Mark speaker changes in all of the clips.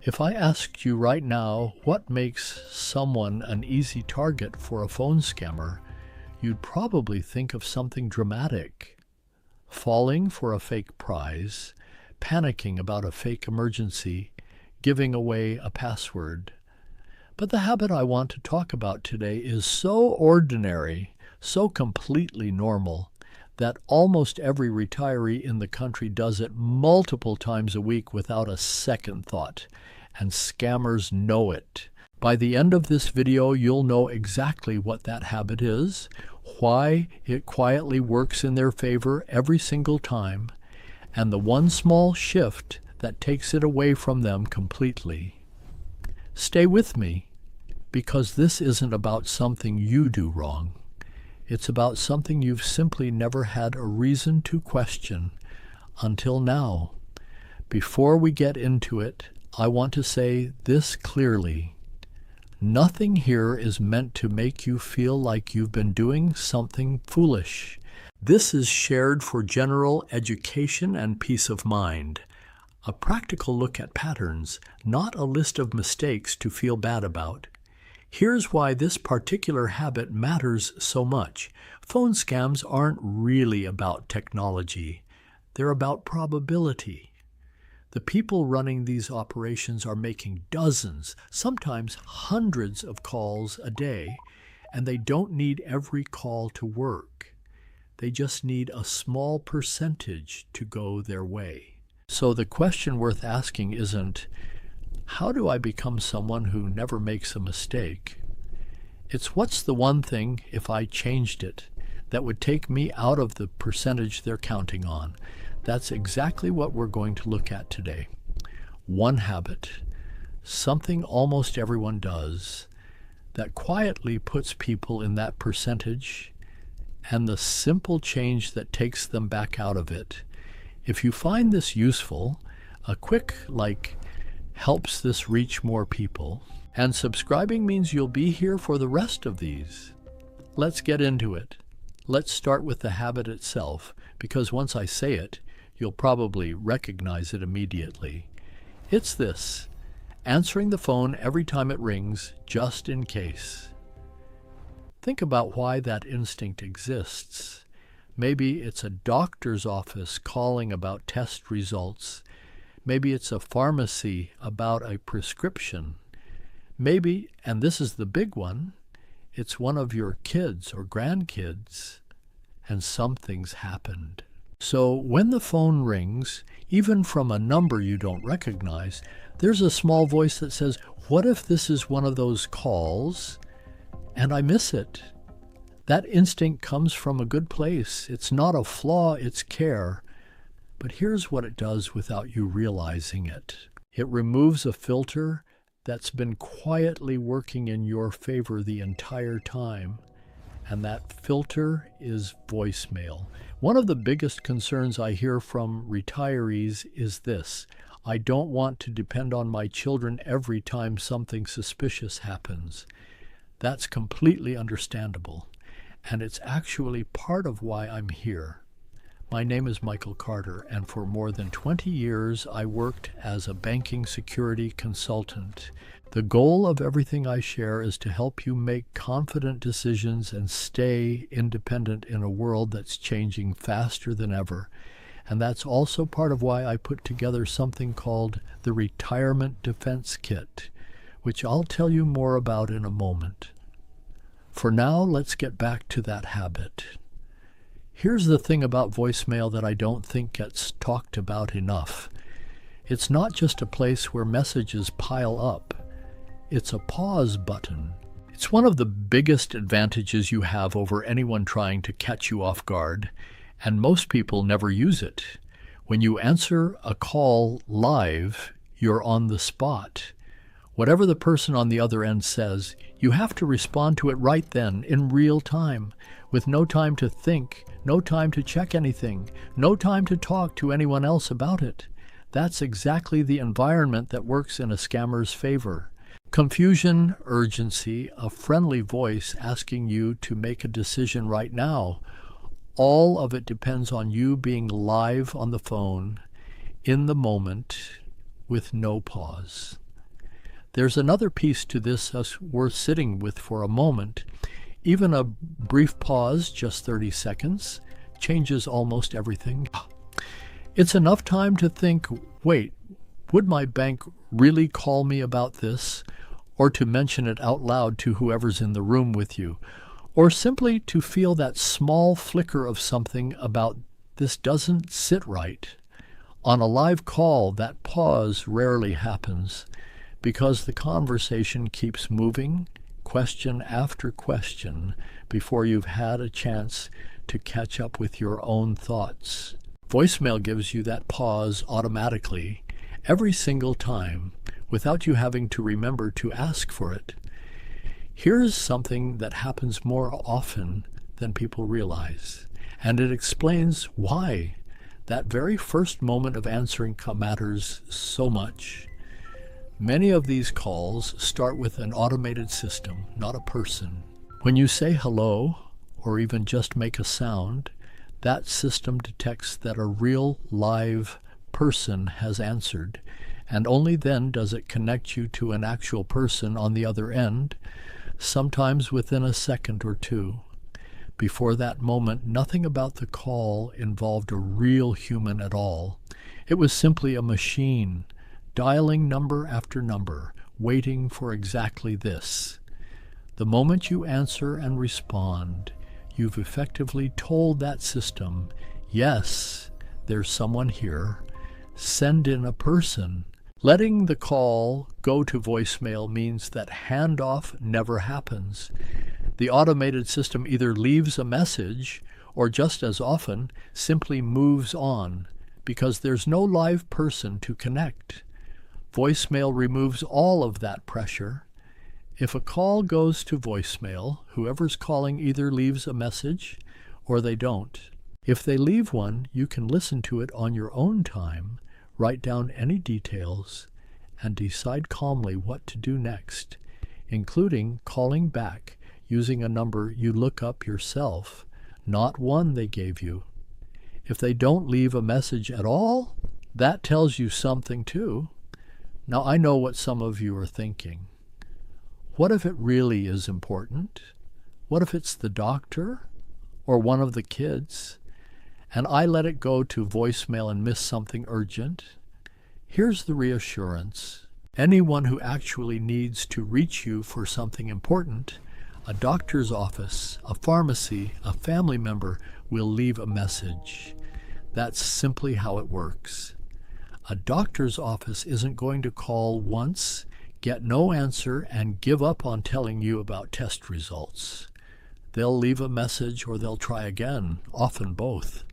Speaker 1: If I asked you right now what makes someone an easy target for a phone scammer, you'd probably think of something dramatic. Falling for a fake prize, panicking about a fake emergency, giving away a password. But the habit I want to talk about today is so ordinary, so completely normal, that almost every retiree in the country does it multiple times a week without a second thought, and scammers know it. By the end of this video, you'll know exactly what that habit is, why it quietly works in their favor every single time, and the one small shift that takes it away from them completely. Stay with me, because this isn't about something you do wrong. It's about something you've simply never had a reason to question until now. Before we get into it, I want to say this clearly. Nothing here is meant to make you feel like you've been doing something foolish. This is shared for general education and peace of mind. A practical look at patterns, not a list of mistakes to feel bad about. Here's why this particular habit matters so much. Phone scams aren't really about technology. They're about probability. The people running these operations are making dozens, sometimes hundreds of calls a day, and they don't need every call to work. They just need a small percentage to go their way. So the question worth asking isn't, how do I become someone who never makes a mistake? It's what's the one thing, if I changed it, that would take me out of the percentage they're counting on? That's exactly what we're going to look at today. One habit, something almost everyone does, that quietly puts people in that percentage, and the simple change that takes them back out of it. If you find this useful, a quick like helps this reach more people, and subscribing means you'll be here for the rest of these. Let's get into it. Let's start with the habit itself, because once I say it, you'll probably recognize it immediately. It's this: answering the phone every time it rings, just in case. Think about why that instinct exists. Maybe it's a doctor's office calling about test results. Maybe it's a pharmacy about a prescription. Maybe, and this is the big one, it's one of your kids or grandkids, and something's happened. So when the phone rings, even from a number you don't recognize, there's a small voice that says, what if this is one of those calls and I miss it? That instinct comes from a good place. It's not a flaw, it's care. But here's what it does without you realizing it. It removes a filter that's been quietly working in your favor the entire time. And that filter is voicemail. One of the biggest concerns I hear from retirees is this: I don't want to depend on my children every time something suspicious happens. That's completely understandable. And it's actually part of why I'm here. My name is Michael Carter, and for more than 20 years I worked as a banking security consultant. The goal of everything I share is to help you make confident decisions and stay independent in a world that's changing faster than ever. And that's also part of why I put together something called the Retirement Defense Kit, which I'll tell you more about in a moment. For now, let's get back to that habit. Here's the thing about voicemail that I don't think gets talked about enough. It's not just a place where messages pile up. It's a pause button. It's one of the biggest advantages you have over anyone trying to catch you off guard, and most people never use it. When you answer a call live, you're on the spot. Whatever the person on the other end says, you have to respond to it right then, in real time, with no time to think, no time to check anything, no time to talk to anyone else about it. That's exactly the environment that works in a scammer's favor. Confusion, urgency, a friendly voice asking you to make a decision right now. All of it depends on you being live on the phone, in the moment, with no pause. There's another piece to this that's worth sitting with for a moment. Even a brief pause, just 30 seconds, changes almost everything. It's enough time to think, wait, would my bank really call me about this? Or to mention it out loud to whoever's in the room with you. Or simply to feel that small flicker of something about this doesn't sit right. On a live call, that pause rarely happens because the conversation keeps moving, question after question, before you've had a chance to catch up with your own thoughts. Voicemail gives you that pause automatically every single time without you having to remember to ask for it. Here's something that happens more often than people realize, and it explains why that very first moment of answering matters so much. Many of these calls start with an automated system, not a person. When you say hello, or even just make a sound, that system detects that a real live person has answered, and only then does it connect you to an actual person on the other end, sometimes within a second or two. Before that moment, nothing about the call involved a real human at all. It was simply a machine, dialing number after number, waiting for exactly this. The moment you answer and respond, you've effectively told that system, yes, there's someone here. Send in a person. Letting the call go to voicemail means that handoff never happens. The automated system either leaves a message or, just as often, simply moves on because there's no live person to connect. Voicemail removes all of that pressure. If a call goes to voicemail, whoever's calling either leaves a message or they don't. If they leave one, you can listen to it on your own time, write down any details, and decide calmly what to do next, including calling back using a number you look up yourself, not one they gave you. If they don't leave a message at all, that tells you something too. Now, I know what some of you are thinking. What if it really is important? What if it's the doctor or one of the kids, and I let it go to voicemail and miss something urgent? Here's the reassurance. Anyone who actually needs to reach you for something important, a doctor's office, a pharmacy, a family member, will leave a message. That's simply how it works. A doctor's office isn't going to call once, get no answer, and give up on telling you about test results. They'll leave a message or they'll try again, often both.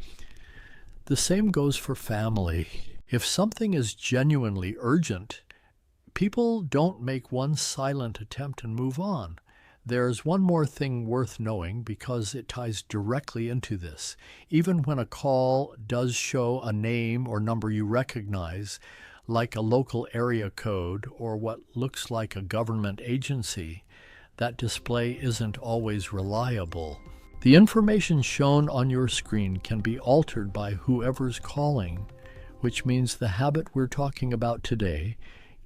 Speaker 1: The same goes for family. If something is genuinely urgent, people don't make one silent attempt and move on. There's one more thing worth knowing because it ties directly into this. Even when a call does show a name or number you recognize, like a local area code or what looks like a government agency, that display isn't always reliable. The information shown on your screen can be altered by whoever's calling, which means the habit we're talking about today,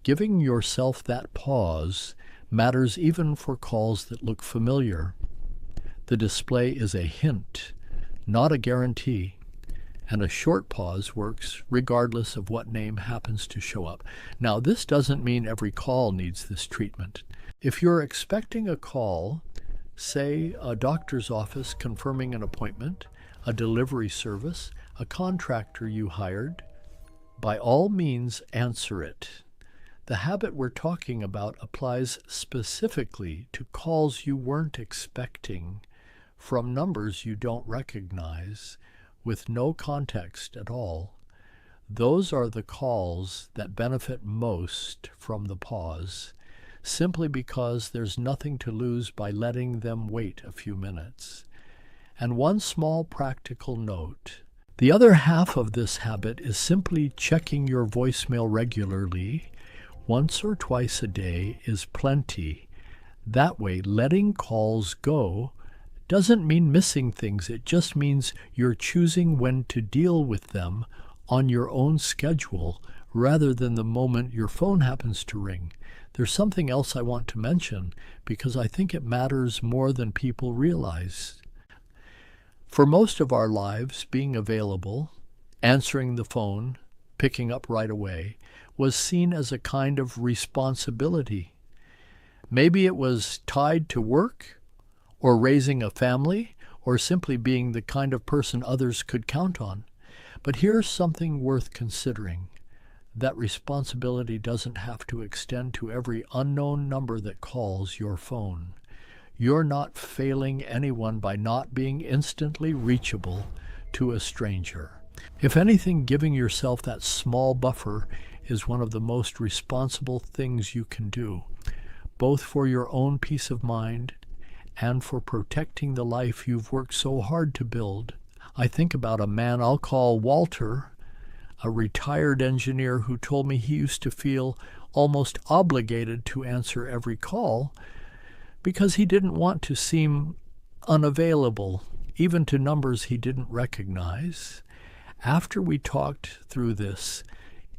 Speaker 1: giving yourself that pause, matters even for calls that look familiar. The display is a hint, not a guarantee, and a short pause works regardless of what name happens to show up. Now, this doesn't mean every call needs this treatment. If you're expecting a call, say a doctor's office confirming an appointment, a delivery service, a contractor you hired, by all means answer it. The habit we're talking about applies specifically to calls you weren't expecting, from numbers you don't recognize, with no context at all. Those are the calls that benefit most from the pause, simply because there's nothing to lose by letting them wait a few minutes. And one small practical note. The other half of this habit is simply checking your voicemail regularly. Once or twice a day is plenty. That way, letting calls go doesn't mean missing things. It just means you're choosing when to deal with them on your own schedule rather than the moment your phone happens to ring. There's something else I want to mention because I think it matters more than people realize. For most of our lives, being available, answering the phone, picking up right away, was seen as a kind of responsibility. Maybe it was tied to work, or raising a family, or simply being the kind of person others could count on. But here's something worth considering. That responsibility doesn't have to extend to every unknown number that calls your phone. You're not failing anyone by not being instantly reachable to a stranger. If anything, giving yourself that small buffer is one of the most responsible things you can do, both for your own peace of mind and for protecting the life you've worked so hard to build. I think about a man I'll call Walter, a retired engineer who told me he used to feel almost obligated to answer every call because he didn't want to seem unavailable, even to numbers he didn't recognize. After we talked through this,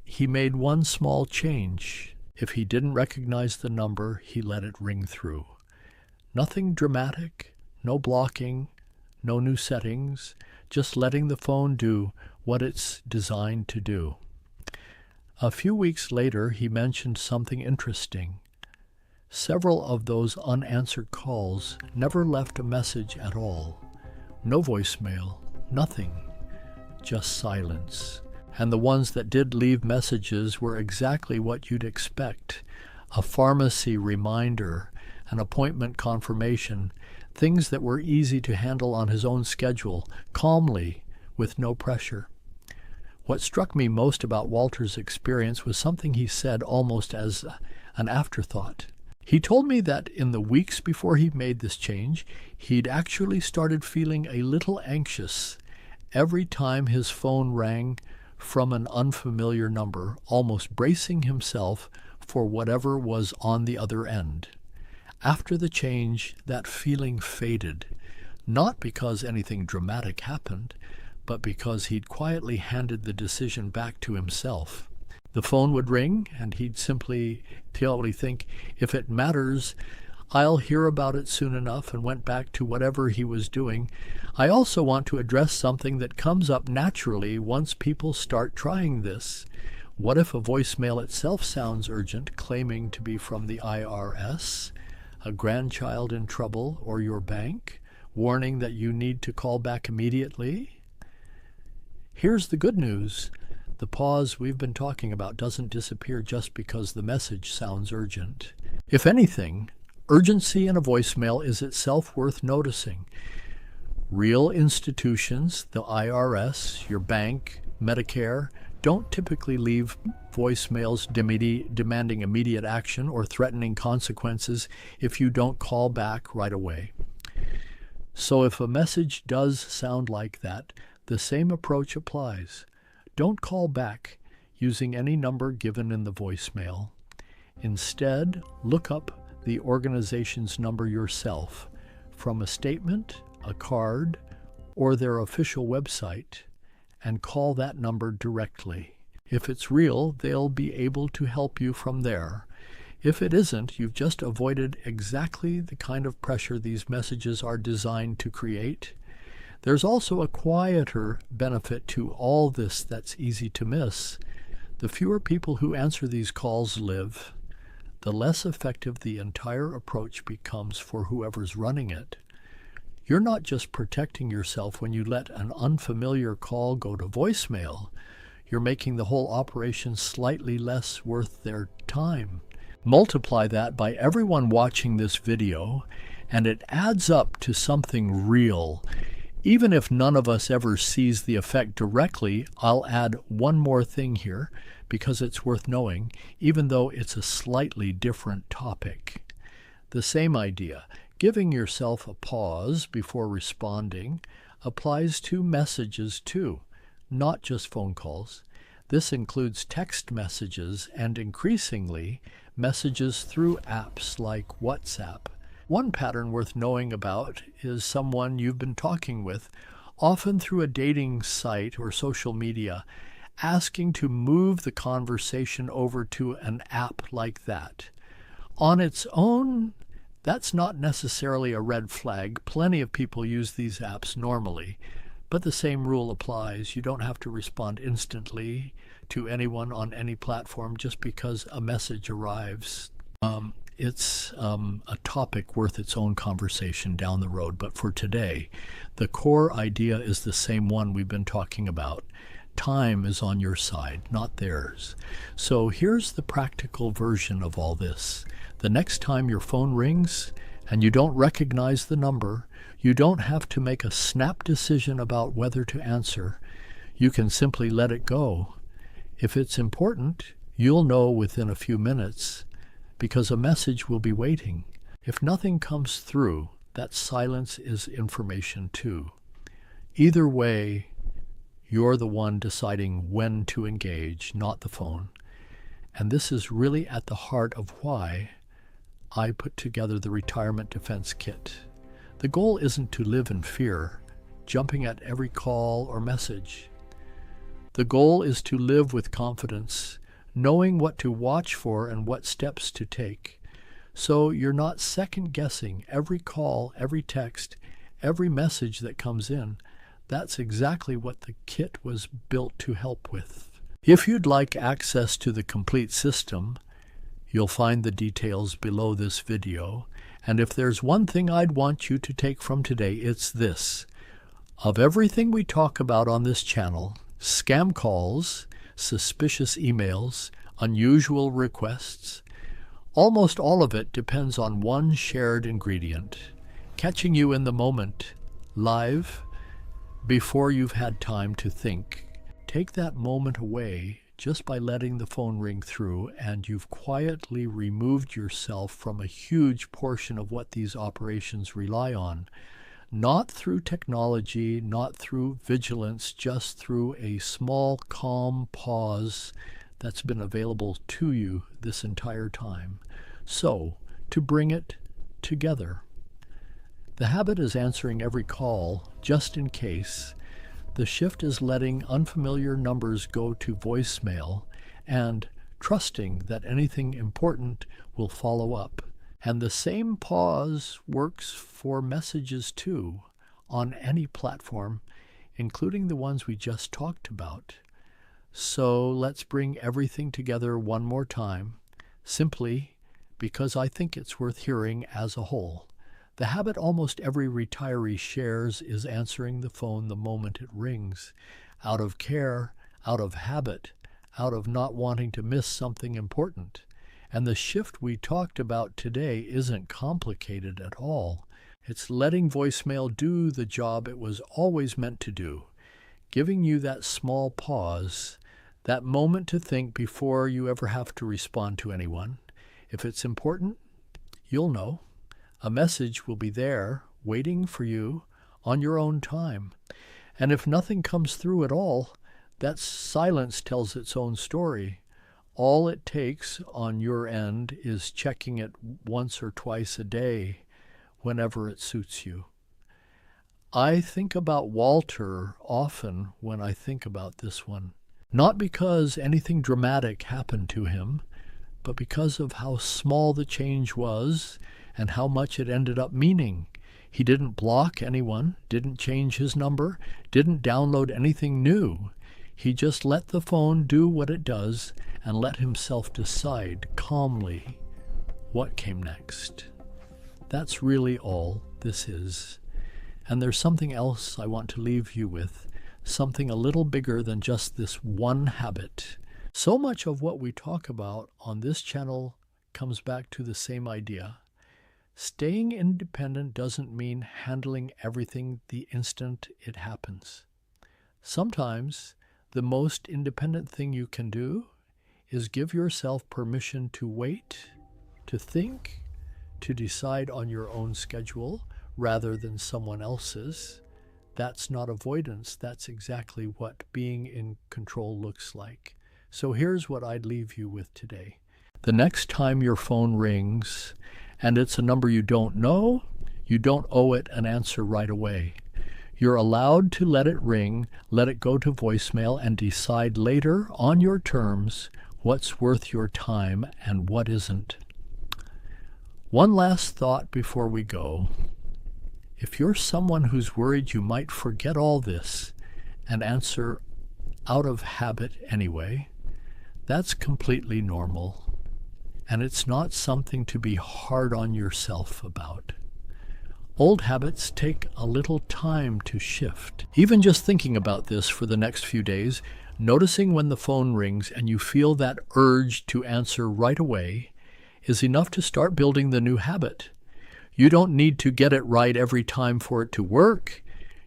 Speaker 1: he made one small change. If he didn't recognize the number, he let it ring through. Nothing dramatic, no blocking, no new settings, just letting the phone do what it's designed to do. A few weeks later, he mentioned something interesting. Several of those unanswered calls never left a message at all. No voicemail, nothing, just silence. And the ones that did leave messages were exactly what you'd expect. A pharmacy reminder, an appointment confirmation, things that were easy to handle on his own schedule, calmly, with no pressure. What struck me most about Walter's experience was something he said almost as an afterthought. He told me that in the weeks before he made this change, he'd actually started feeling a little anxious every time his phone rang from an unfamiliar number, almost bracing himself for whatever was on the other end. After the change, that feeling faded, not because anything dramatic happened, but because he'd quietly handed the decision back to himself. The phone would ring, and he'd simply think, if it matters, I'll hear about it soon enough, and went back to whatever he was doing. I also want to address something that comes up naturally once people start trying this. What if a voicemail itself sounds urgent, claiming to be from the IRS, a grandchild in trouble, or your bank, warning that you need to call back immediately? Here's the good news. The pause we've been talking about doesn't disappear just because the message sounds urgent. If anything, urgency in a voicemail is itself worth noticing. Real institutions, the IRS, your bank, Medicare, don't typically leave voicemails demanding immediate action or threatening consequences if you don't call back right away. So if a message does sound like that, the same approach applies. Don't call back using any number given in the voicemail. Instead, look up the organization's number yourself from a statement, a card, or their official website, and call that number directly. If it's real, they'll be able to help you from there. If it isn't, you've just avoided exactly the kind of pressure these messages are designed to create. There's also a quieter benefit to all this that's easy to miss. The fewer people who answer these calls live, the less effective the entire approach becomes for whoever's running it. You're not just protecting yourself when you let an unfamiliar call go to voicemail. You're making the whole operation slightly less worth their time. Multiply that by everyone watching this video, and it adds up to something real. Even if none of us ever sees the effect directly, I'll add one more thing here because it's worth knowing, even though it's a slightly different topic. The same idea, giving yourself a pause before responding, applies to messages too, not just phone calls. This includes text messages and increasingly messages through apps like WhatsApp. One pattern worth knowing about is someone you've been talking with, often through a dating site or social media, asking to move the conversation over to an app like that. On its own, that's not necessarily a red flag. Plenty of people use these apps normally, but the same rule applies. You don't have to respond instantly to anyone on any platform just because a message arrives. It's a topic worth its own conversation down the road, but for today, the core idea is the same one we've been talking about. Time is on your side, not theirs. So here's the practical version of all this. The next time your phone rings and you don't recognize the number, you don't have to make a snap decision about whether to answer. You can simply let it go. If it's important, you'll know within a few minutes because a message will be waiting. If nothing comes through, that silence is information too. Either way, you're the one deciding when to engage, not the phone. And this is really at the heart of why I put together the Retirement Defense Kit. The goal isn't to live in fear, jumping at every call or message. The goal is to live with confidence, knowing what to watch for and what steps to take. So you're not second-guessing every call, every text, every message that comes in. That's exactly what the kit was built to help with. If you'd like access to the complete system, you'll find the details below this video. And if there's one thing I'd want you to take from today, it's this. Of everything we talk about on this channel, scam calls, suspicious emails, unusual requests, almost all of it depends on one shared ingredient, catching you in the moment, live, before you've had time to think. Take that moment away just by letting the phone ring through, and you've quietly removed yourself from a huge portion of what these operations rely on. Not through technology, not through vigilance, just through a small, calm pause that's been available to you this entire time. So, to bring it together. The habit is answering every call, just in case. The shift is letting unfamiliar numbers go to voicemail and trusting that anything important will follow up. And the same pause works for messages too, on any platform, including the ones we just talked about. So let's bring everything together one more time, simply because I think it's worth hearing as a whole. The habit almost every retiree shares is answering the phone the moment it rings, out of care, out of habit, out of not wanting to miss something important. And the shift we talked about today isn't complicated at all. It's letting voicemail do the job it was always meant to do, giving you that small pause, that moment to think before you ever have to respond to anyone. If it's important, you'll know. A message will be there, waiting for you on your own time. And if nothing comes through at all, that silence tells its own story. All it takes on your end is checking it once or twice a day, whenever it suits you. I think about Walter often when I think about this one. Not because anything dramatic happened to him, but because of how small the change was and how much it ended up meaning. He didn't block anyone, didn't change his number, didn't download anything new. He just let the phone do what it does and let himself decide calmly what came next. That's really all this is. And there's something else I want to leave you with, something a little bigger than just this one habit. So much of what we talk about on this channel comes back to the same idea. Staying independent doesn't mean handling everything the instant it happens. Sometimes the most independent thing you can do is give yourself permission to wait, to think, to decide on your own schedule rather than someone else's. That's not avoidance. That's exactly what being in control looks like. So here's what I'd leave you with today. The next time your phone rings and it's a number you don't know, you don't owe it an answer right away. You're allowed to let it ring, let it go to voicemail, and decide later on your terms what's worth your time and what isn't. One last thought before we go. If you're someone who's worried you might forget all this and answer out of habit anyway, that's completely normal, and it's not something to be hard on yourself about. Old habits take a little time to shift. Even just thinking about this for the next few days, noticing when the phone rings and you feel that urge to answer right away, is enough to start building the new habit. You don't need to get it right every time for it to work.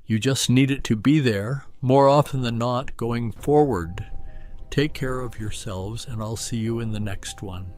Speaker 1: You just need it to be there more often than not going forward. Take care of yourselves, and I'll see you in the next one.